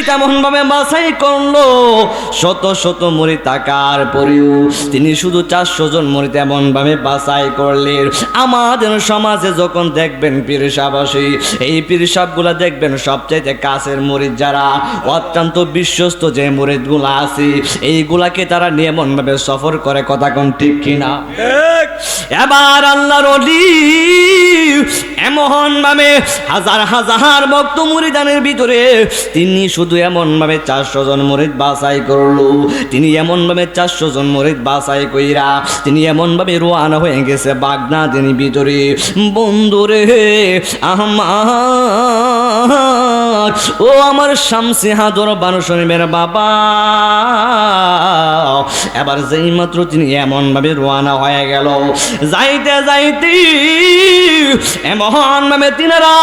তেমন ভাবে বাছাই করলো, শত শত মুরিদ থাকার পরেও তিনি শুধু 400 জন মুরিদ এমন ভাবে বাছাই করলেন। আমাদের সমাজে যখন দেখবেন পীর সাহেব আসে, এই পীর সাহেবগুলা দেখবেন সবচাইতে কাছের মুরিদ যারা, অত্যন্ত বিশ্বস্ত যে মুরিদগুলা আছে, এইগুলাকে তারা নিয়ে এমন ভাবে সফর করে। কথা কোন ঠিক কিনা? এবার আল্লাহর ওলি এমন ভাবে হাজার হাজার ভক্ত মুরিদানের ভিতরে তিনি শুধু এমন ভাবে 400 জন মুরিদ বাছাই করলো। তিনি এমন ভাবে 400 জন মুরিদ বাছাই কইরা তিনি এমন ভাবে রওনা হয়ে গেছে বাগদাদের ভিতরে। বন্ধুরে আমার, ও আমার শামসি হাদর বানু শরীফের বাবা, এবার যেই মাত্র তিনি এমন ভাবে রওনা হয়ে গেল, যাইতে যাইতে এমন ভাবে তিনারা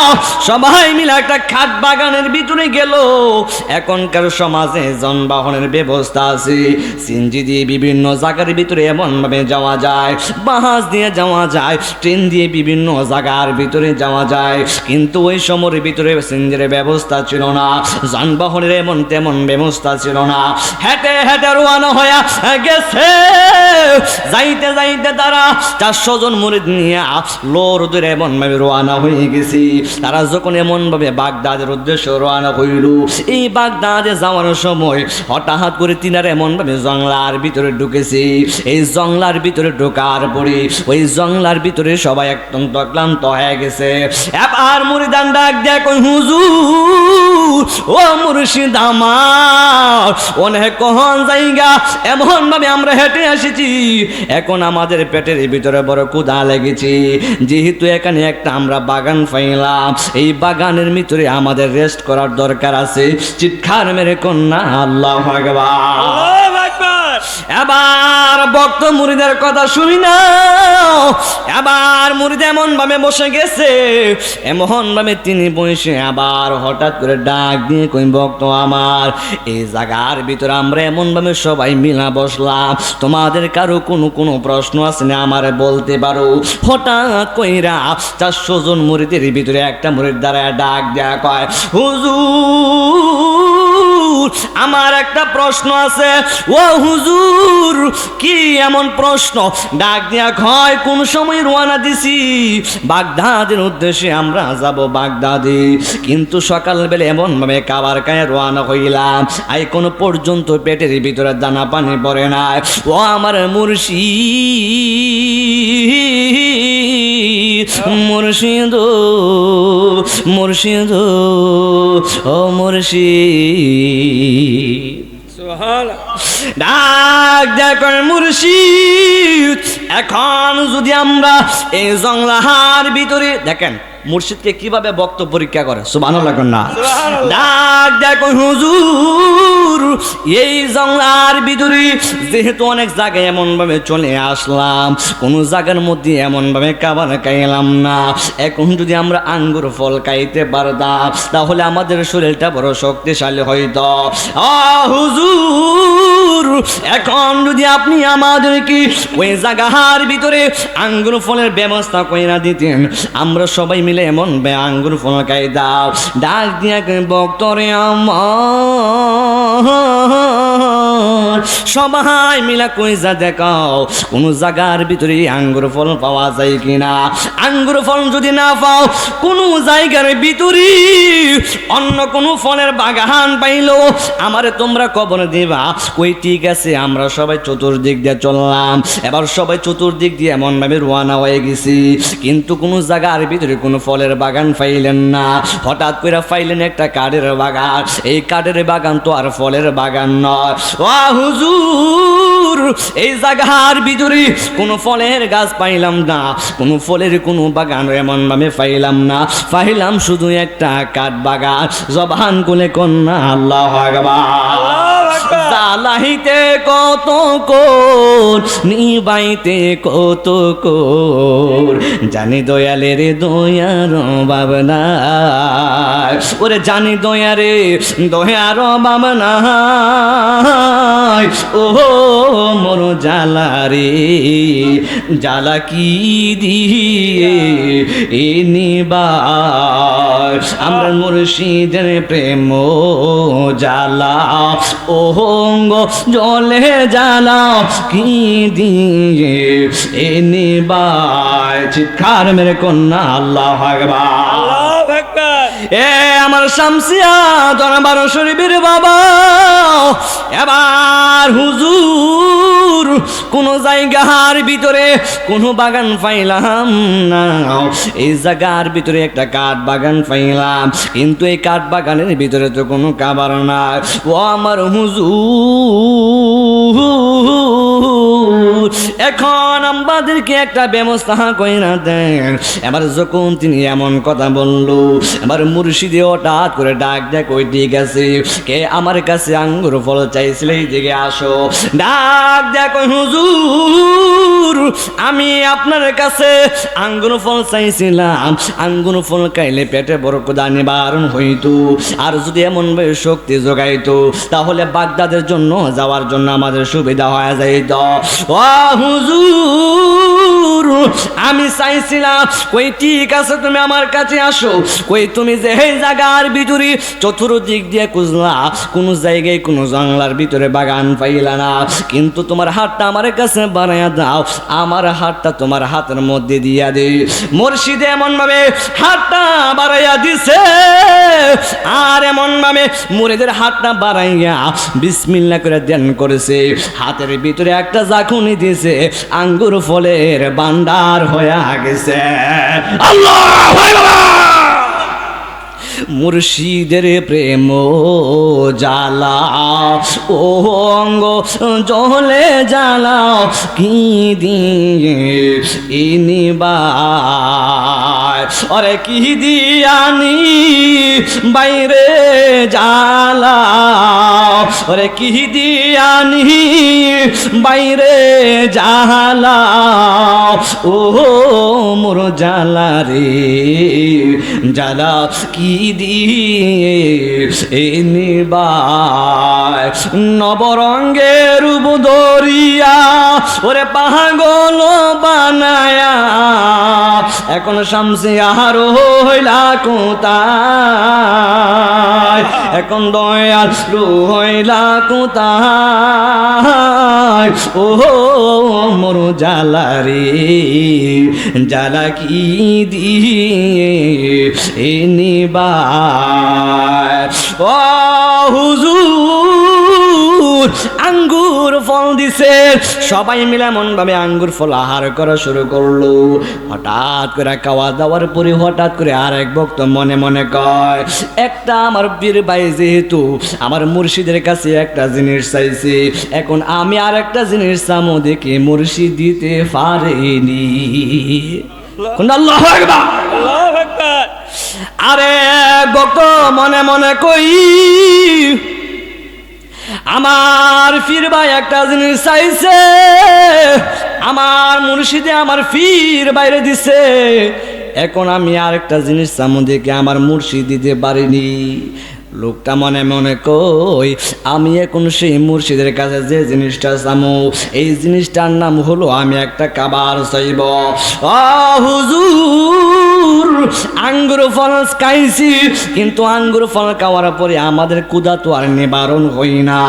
সবাই মিলে একটা খাট বাগানের ভিতরে গেল। এখনকার সমাজে যানবাহনের ব্যবস্থা আছে, সিএনজি দিয়ে বিভিন্ন জায়গার ভিতরে এমন ভাবে যাওয়া যায়, বাস দিয়ে যাওয়া যায়, ট্রেন দিয়ে বিভিন্ন জায়গার ভিতরে যাওয়া যায়। কিন্তু ওই সময়ের ভিতরে সিএনজির ব্যবস্থা ছিল না, যানবাহনের এমন তেমন ব্যবস্থা ছিল না। হেঁটে হেঁটে রওনা হয়ে গেছে। যাইতে যাইতে তারা 400 জন মুরিদ নিয়ে লোর ধরে এমন ভাবে রওনা হয়ে গেছি। তারা যখন এমন ভাবে বাগদাদের উদ্দেশ্যে রওনা হইল, এই বাগদাদে যাওয়ার সময় হঠাৎ করে তিনারা এমন ভাবে জংলার ভিতরে ঢুকেছি। এই জংলার ভিতরে ঢোকার পরে ওই জংলার ভিতরে সবাই একদম ক্লান্ত হয়ে গেছে। এবার মুরিদান ডাক দেয়, কই হুজুর, ও মুর্শিদ আমার, অনেক কখন জায়গা এমন ভাবে আমরা হেঁটে এসেছি, এখন আমাদের পেটের ভিতরে বড় ক্ষুধা লেগেছে। যেহেতু এখানে একটা আমরা বাগান পাইলাম, এই বাগানের ভিতরে আমাদের রেস্ট করার দরকার আছে। চিৎকার মেরে কন্যা আল্লাহু আকবার। এবার ভক্ত মুরিদের কথা শুনি না। এবার মুরিদ এমন ভাবে বসে গেছে, এমন ভাবে তিনি বসে আবার হঠাৎ করে ডাক দিয়ে কই, ভক্ত আমার, এই জায়গার ভিতরে আমরা এমন ভাবে সবাই মিলা বসলাম, তোমাদের কারো কোনো প্রশ্ন আছে না আমারে বলতে পারো। হঠাৎ কইরা 400 জন মুরিদের ভিতরে একটা মুরিদ দাঁড়ায় ডাক দেয়া কয়, হুজুর, আমার একটা প্রশ্ন আছে। ও হুজুর, কি এমন প্রশ্ন? ডাক দিয়া কয়, কোন সময় রওনা দিছি বাগদাদের উদ্দেশ্যে, আমরা যাব বাগদাদে, কিন্তু সকালবেলা এমন ভাবে খাবার খায় রওনা হইলাম, আই কোনো পর্যন্ত পেটের ভিতরে দানা পানি পড়ে না। ও আমার মুর্শিদ, মুর্শিদ, মুর্শিদ, ও মুর্শিদ, ডাক দেখো মুর্শিদ, এখন যদি আমরা এই জংলাহার ভিতরে দেখেন মুর্শিদকে কিভাবে বক্ত পরীক্ষা করে, সুবহানাল্লাহ না? ডাক দেখো হুজুর, এই জংলার ভিতরে যেহেতু অনেক জায়গায় এমন ভাবে চলে আসলাম, কোন জায়গার মধ্যে এমন ভাবে খাবার খাইলাম না, এখন যদি আমরা আঙ্গুর ফল খাইতে পারতাম তাহলে আমাদের শরীরটা বড় শক্তিশালী হইতো। হুজুর, এখন যদি আপনি আমাদেরকে ওই জায়গার ভিতরে আঙ্গুর ফলের ব্যবস্থা কইরা দিতেন, আমরা সবাই মিলে এমন আঙ্গুর ফল খাই দাও। ডাক দিয়া বক্তরে আমার সবাই মিলা কইজা দেখাও কোন জায়গার ভিতরে আঙ্গুর ফল পাওয়া যায় কিনা। আঙ্গুর ফল যদি না পাও, কোন জায়গার ভিতরে অন্য কোন ফলের বাগান পাইলো আমারে তোমরা খবর দিবা। কই ঠিক আছে, আমরা সবাই চতুর্দিক দিয়ে চললাম। এবার সবাই চতুর্দিক দিয়ে এমন ভাবে রওনা হয়ে গেছি, কিন্তু কোন জায়গার ভিতরে কোনো ফলের বাগান পাইলেন না। হঠাৎ করে পাইলেন একটা কাঠের বাগান। এই কাঠের বাগান তো আর ফলের বাগান নয়। ও হুজুর, এই জায়গার ভিতরে কোনো ফলের গাছ পাইলাম না, কোনো ফলের কোনো বাগান এমন ভাবে পাইলাম না, পাইলাম শুধু একটা কাঠ বাগান। জবান খুলে কন্যা আল্লাহু আকবার। জ্বালাইতে কত কোন নিবাইতে কত কোন জানি দয়ালের দয়ার ভাবনা ওরে জানি দয়ারে দয়ার ভাবনা ও মোর জ্বালা রে জ্বালা কি দিয়ে এ নিবার আমরা মুর্শিদের প্রেম জ্বালা ওহঙ্গ জলে জ্বালা কি দিয়ে এ নিবার চিৎকার মেরে কন্যা আল্লাহু আকবার এ আমার শামসিয়া দরবার শরীফের বাবা এবার হুজুর কোন জায়গার ভিতরে কোন বাগান পাইলাম না এই জায়গার ভিতরে একটা কাঠ বাগান পাইলাম কিন্তু এই কাঠ বাগানের ভিতরে তো কোনো খাবার না ও আমার হুজুর এখন আমাদেরকে একটা ব্যবস্থা কইরা দেন এবার যখন তিনি এমন কথা বললো এবার মুর্শিদে হঠাৎ করে ডাক দেয় কই ঠিক আছে কে আমার কাছে আঙ্গুর ফল চাইছিলে এই দিকে আসো ডাক দেয় কই হুজুর আমি আপনার কাছে আঙ্গুর ফল চাইছিলাম আঙ্গুর ফল খাইলে পেটে বড় ক্ষুধা নিবারণ হইতো আর যদি এমন ভাবে শক্তি যোগাইতো তাহলে বাগদাদের জন্য যাওয়ার জন্য আমাদের সুবিধা হয়ে যাইত ও হুজুর আমি চাইছিলাম কই ঠিক আছে তুমি আমার কাছে আসো কই তুমি যে এই জায়গার ভিতরে চতুর্দিক দিয়ে খুঁজলা কোন জায়গায় কোন জঙ্গলার ভিতরে বাগান পাইলা না কিন্তু তোমার হাতটা আমার কাছে বানাইয়া দাও আমার হাতটা তোমার হাতের মধ্যে দিয়া দে মুর্শিদ এমন ভাবে হাতটা বাড়াইয়া দিছে আর এমন ভাবে মুরিদের হাতটা বাড়াইয়া বিসমিল্লাহ করে ধ্যান করেছে হাতের ভিতরে একটা জাকুনি দিয়েছে আঙ্গুর ফলের ভান্ডার হয়ে গেছে আল্লাহু আকবার মুর্শিদের প্রেম জ্বালা ও অঙ্গ জলে জ্বালা কি দিয়ে ইনিবার অরে কি দিয়ানি বাইরে জ্বালা ওরে কি দিয়ানি বাইরে জ্বালা ও মোর জ্বালা রে জ্বালা কি দিয়ে নিবার নবরঙ্গের বুদরিয়া ওরে পাগল বানায়া এখন শামসি আর হইলা কোথায় এখন দয়াল হইলা কোথায় ও মোর জ্বালা রে জ্বালা কি দিয়ে নিবার ও হুজুর আঙ্গুর ফল দিছে সবাই মিলে মন ভাবে আঙ্গুর ফল আহার করা শুরু করলো হঠাৎ করে খাওয়া দাওয়ার পরে হঠাৎ করে আর এক ভক্ত মনে মনে কয় একটা আমার বীর ভাই যেহেতু আমার মুর্শিদের কাছে একটা জিনিস চাইছে এখন আমি আর একটা জিনিস চামো দেখে মুর্শিদ দিতে পারেনি আল্লাহু আকবার আল্লাহু আকবার আরে ভক্ত মনে মনে কই আমার পীর ভাই একটা জিনিস চাইছে আমার মুর্শিদে আমার পীর বাইরে দিছে এখন আমি আরেকটা জিনিস চামু দেখে আমার মুর্শিদ দিতে পারিনি লোকটা মনে মনে কই আমি এখন সেই মুর্শিদের কাছে যে জিনিসটা চামু এই জিনিসটার নাম হলো আমি একটা খাবার চাইব ও হুজুর আঙ্গুর ফল খাইছি কিন্তু আঙ্গুর ফল খাওয়ার পরে আমাদের ক্ষুধা তো আর নিবারণ হই না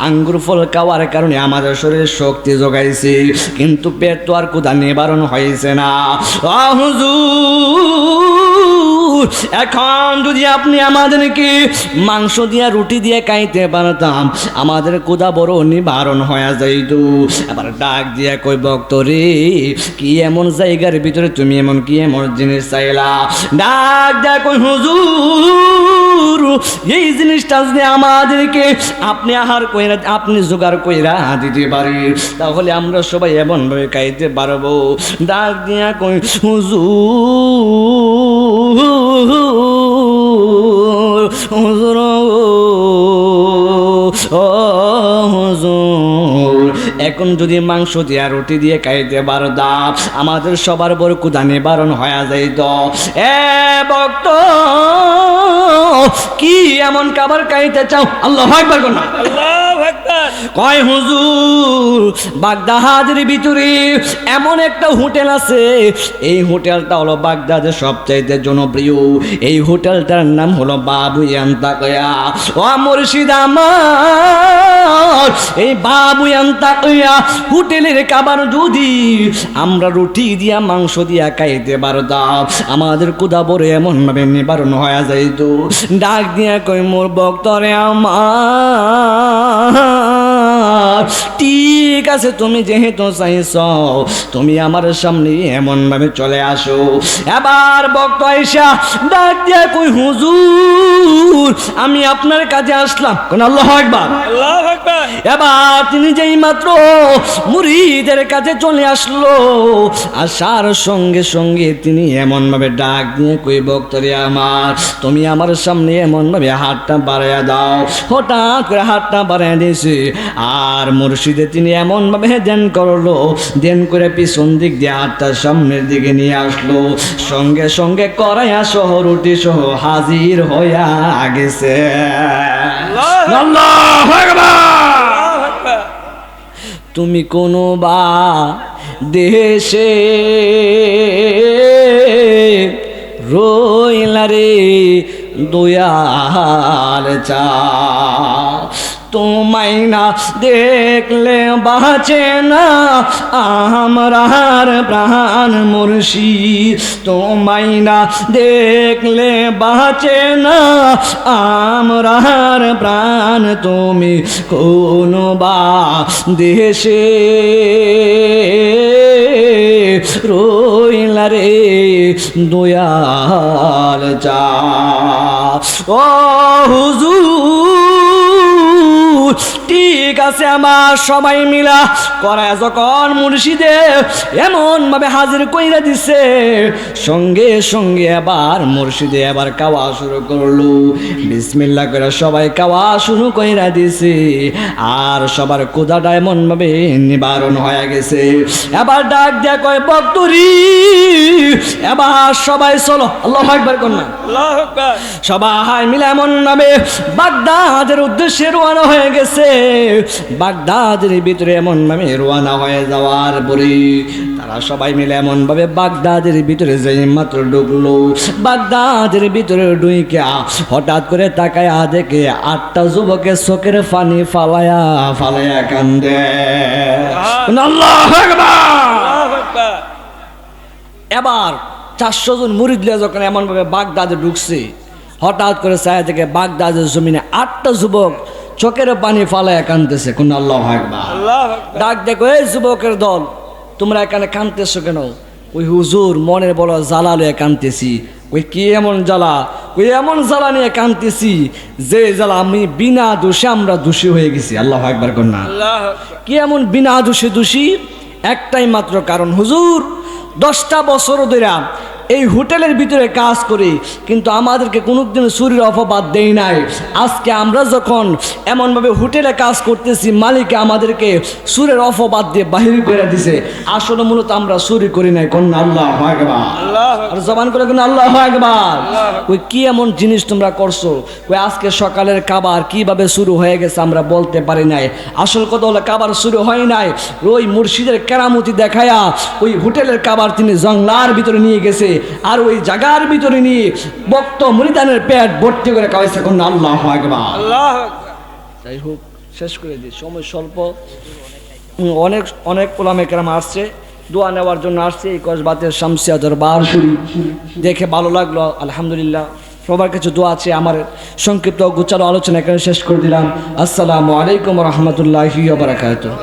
আঙ্গুর ফল খাওয়ার কারণে আমাদের শরীরে শক্তি যোগাইছে কিন্তু পেট তো আর ক্ষুধা নিবারণ হয়েছে না ও হুজুর এখন যদি আপনি আমাদেরকে মাংস দিয়া রুটি দিয়ে খাইতে পারতাম আমাদের ক্ষুধা বড় নিবারণ হয়ে যাইত আবার ডাক দিয়া কই ভক্ত রে কি এমন জায়গার ভিতরে তুমি এমন কি এমন জিনিস চাইলা ডাক দিয়া কই হুজুর এই জিনিসটা যদি আমাদেরকে আপনি আহার কইরা আপনি জোগাড় কইরা দিতে পারি তাহলে আমরা সবাই এমন ভাবে খাইতে পারবো ডাক দিয়া কই হুজুর ও এখন যদি মাংস দিয়া রুটি দিয়ে খাইতে পারতাম আমাদের সবার বড় ক্ষুধা নিবারণ হয়ে যাইত। এ ভক্ত কি এমন খাবার খাইতে চাও? আল্লাহু আকবার কোন না? আল্লাহু আকবার। কয় হুজুর বাগদাদের ভিতরে এমন একটা হোটেল আছে, এই হোটেলটা হলো বাগদাদের সবচাইতে জনপ্রিয়। এই হোটেলটার নাম হলো বাবু আন্তাকিয়া। ও মুর্শিদ আমার, এই বাবু আন্তাকিয়া হোটেলের খাবার যদি আমরা রুটি দিয়া মাংস দিয়া খাইতে পারতাম আমাদের ক্ষুধা বড় এমন ভাবে নিবারণ হয়ে যাইত। ডাক দিয়া কই মোর ভক্তরে আমার, ঠিক আছে তুমি যেহেতু চাইছ তুমি আমার সামনে এমন ভাবে চলে আসো। এবার ভক্ত আয়েশা ডাক দিয়া কই হুজুর আমি আপনার কাছে আসলাম। কোন আল্লাহু আকবার। আল্লাহু আকবার। এবার তিনি যেই মাত্র মুরিদের কাছে চলে আসলো, আসার সঙ্গে সঙ্গে তিনি এমন ভাবে ডাক দিয়ে কই ভক্তরে আমার তুমি আমার সামনে এমন ভাবে হাতটা বাড়াইয়া দাও। হঠাৎ করে হাতটা বাড়াইয়া দিয়েছে আর মুর্শিদে তিনি এমন ভাবে ধ্যান করলো, ধ্যান করে পিছন দিক দিয়ে হাতটা সামনের দিকে নিয়ে আসলো, সঙ্গে সঙ্গে কড়াইয়া সহ রুটি সহ হাজির হইয়া গেছে। আল্লাহু আকবার। তুমি কোনো বা দেশে রইলা রে দয়াল চা, তোমায় না দেখলে বাঁচে না আমরার প্রাণ মুর্শিদ, তোমায় না দেখলে বাঁচে না আমরার প্রাণ, তুমি কোন বা দেশে রইলা রে দয়াল চা। ও হুজুর ঠিক আছে আমার সবাই মিলা করায় যখন মুর্শিদে এমন ভাবে হাজির কইরা দিছে, সঙ্গে সঙ্গে আবার মুর্শিদে আবার খাওয়া শুরু করলো। বিসমিল্লাহ করে সবাই খাওয়া শুরু কইরা দিছে আর সবার ক্ষুধাটা এমন ভাবে নিবারণ হয়ে গেছে। এবার ডাক দিয়া কয় ভক্তরি এবার সবাই চলো। আল্লাহু আকবার কোন না? আল্লাহু আকবার। সবাই মিলে এমন ভাবে বাগদাদের উদ্দেশ্যে রওনা হয়ে গেছে। বাগদাদের ভিতরে এমন ভাবে রওনা হয়ে যাওয়ার পরে তারা সবাই মিলে এমন ভাবে বাগদাদের ভিতরে যেই মাত্র ঢুকলো, বাগদাদের ভিতরে ঢুইকা হঠাৎ করে তাকায়া দেখে 8টা যুবকের চোখের পানি ফালায়া ফালায়া কান্দে। আল্লাহু আকবার। এবার 400 জন মুরিদ লিয়া যখন এমন ভাবে বাগদাদে ঢুকছে, হঠাৎ করে ছায়া থেকে বাগদাদের জমিনে 8টা যুবক চোখের পানি ফালায়া কাঁদতেছে। কোন আল্লাহু আকবার। আল্লাহু আকবার। ডাক দেখো এই যুবকের দল তোমরা এখানে কাঁদতেছো কেন? ওই হুজুর মনের বড় জ্বালা লয়ে কাঁদতেছি। ওই কি এমন জ্বালা? ওই এমন জ্বালা নিয়ে কাঁদতেছি যে জ্বালা আমি বিনা দোষে আমরা দোষী হয়ে গেছি। আল্লাহু আকবার কোন না? আল্লাহু আকবার। কি এমন বিনা দোষে দোষী? একটাই মাত্র কারণ, হুজুর 10টা বছর ধরে এই হোটেলের ভিতরে কাজ করি কিন্তু আমাদেরকে কোনোদিন চুরির অপবাদ দেই নাই। আজকে আমরা যখন এমনভাবে হোটেলে কাজ করতেছি মালিকে আমাদেরকে চুরের অপবাদ দিয়ে বাহির করে দিছে। আসলে মূলত আমরা চুরি করি নাই। কোন আল্লাহু আকবার। আর জবান করে কোন আল্লাহু আকবার। ওই কি এমন জিনিস তোমরা করছো? ওই আজকে সকালের খাবার কিভাবে শুরু হয়ে গেছে আমরা বলতে পারি নাই। আসল কথা হলো খাবার শুরু হয় নাই, ওই মুর্শিদের কেরামতি দেখায়া ওই হোটেলের খাবার তিনি জংলার ভিতরে নিয়ে গেছে আর ওই জায়গার ভিতরে নিয়ে ভক্ত মুরিদানের পেট ভর্তি করে খাওয়াইছে। কোন আল্লাহু আকবার। আল্লাহু আকবার। যাই হোক শেষ করে দিই, সময় স্বল্প। অনেক অনেক ওলামা কেরাম আসছে, দোয়া নেওয়ার জন্য আসছে। এই কসবাতের শামসিয়া দরবার শরীফ দেখে ভালো লাগলো, আলহামদুলিল্লাহ। সবার কাছে দোয়া আছে। আমার সংক্ষিপ্ত গোছালো আলোচনা এখানে শেষ করে দিলাম। আসসালামু আলাইকুম ওয়া রাহমাতুল্লাহি ওয়া বারাকাতুহু।